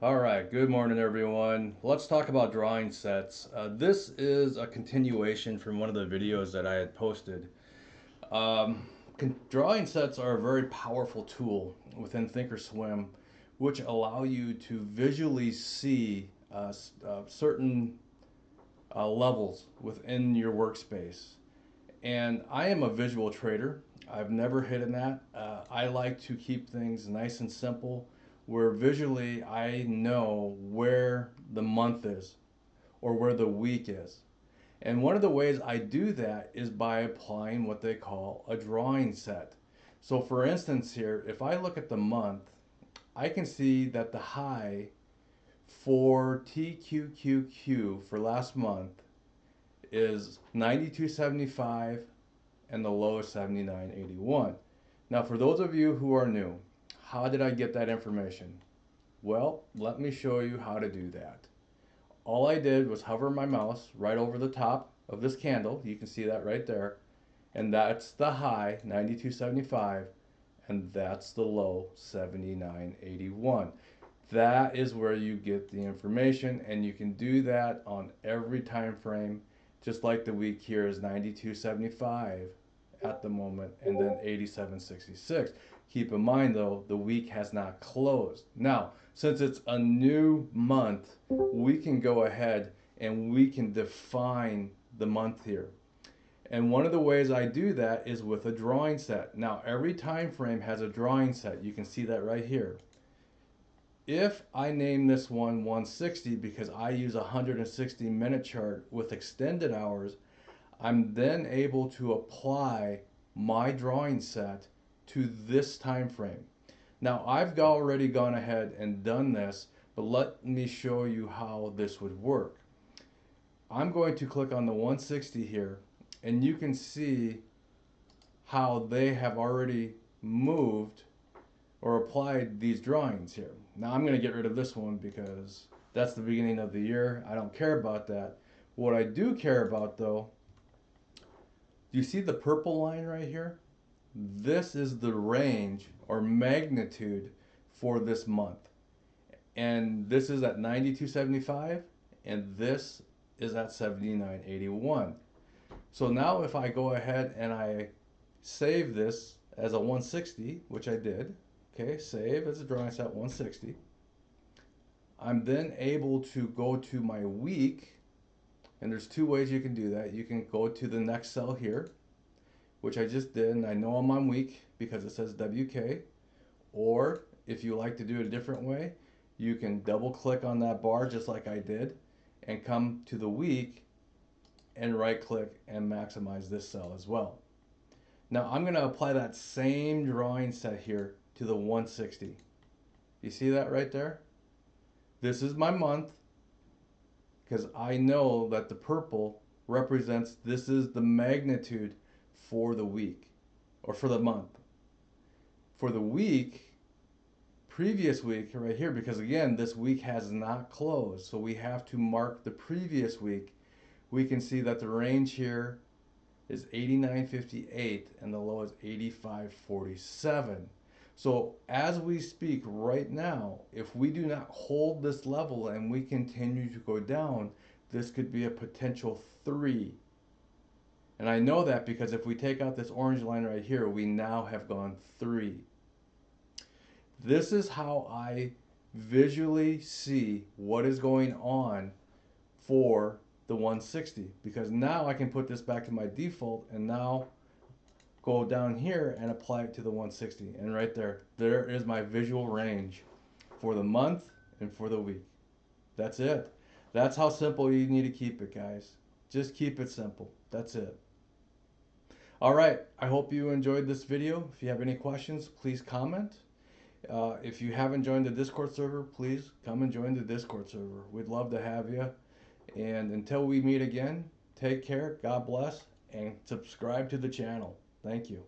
All right, good morning, everyone. Let's talk about drawing sets. This is a continuation from one of the videos that I had posted. Um, Drawing sets are a very powerful tool within Thinkorswim, which allow you to visually see certain levels within your workspace. And I am a visual trader. I've never hidden that. I like to keep things nice and simple, where visually I know where the month is or where the week is. And one of the ways I do that is by applying what they call a drawing set. So for instance here, if I look at the month, I can see that the high for TQQQ for last month is 92.75 and the low is 79.81. Now for those of you who are new, how did I get that information? Well, let me show you how to do that. All I did was hover my mouse right over the top of this candle. You can see that right there. And that's the high, 92.75, and that's the low, 79.81. That is where you get the information, and you can do that on every time frame, just like the week here is 92.75 at the moment, and then 87.66. Keep in mind though, the week has not closed. Now, since it's a new month, we can go ahead and we can define the month here. And one of the ways I do that is with a drawing set. Now, every time frame has a drawing set. You can see that right here. If I name this one 160 because I use a 160-minute chart with extended hours, I'm then able to apply my drawing set to this time frame. Now I've already gone ahead and done this, but let me show you how this would work. I'm going to click on the 160 here, and you can see how they have already moved or applied these drawings here. Now I'm going to get rid of this one because that's the beginning of the year. I don't care about that. What I do care about though, do you see the purple line right here? This is the range or magnitude for this month. And this is at 92.75 and this is at 79.81. So now if I go ahead and I save this as a 160, which I did, okay, save as a drawing set 160. I'm then able to go to my week, and there's two ways you can do that. You can go to the next cell here, which I just did, and I know I'm on week because it says WK. Or if you like to do it a different way, you can double click on that bar just like I did and come to the week and right click and maximize this cell as well. Now I'm going to apply that same drawing set here to the 160. You see that right there? This is my month because I know that the purple represents this is the magnitude for the week or for the month. For the week, previous week right here, because again this week has not closed, so we have to mark the previous week. We can see that the range here is 89.58 and the low is 85.47. So as we speak right now, if we do not hold this level and we continue to go down, this could be a potential 3. And I know that because if we take out this orange line right here, we now have gone 3. This is how I visually see what is going on for the 160, because now I can put this back to my default and now go down here and apply it to the 160, and right there is my visual range for the month and for the week. That's it. That's how simple you need to keep it, guys. Just keep it simple. That's it. All right, I hope you enjoyed this video. If you have any questions, please comment. If you haven't joined the Discord server, please come and join the Discord server. We'd love to have you. And until we meet again, take care, God bless, and subscribe to the channel. Thank you.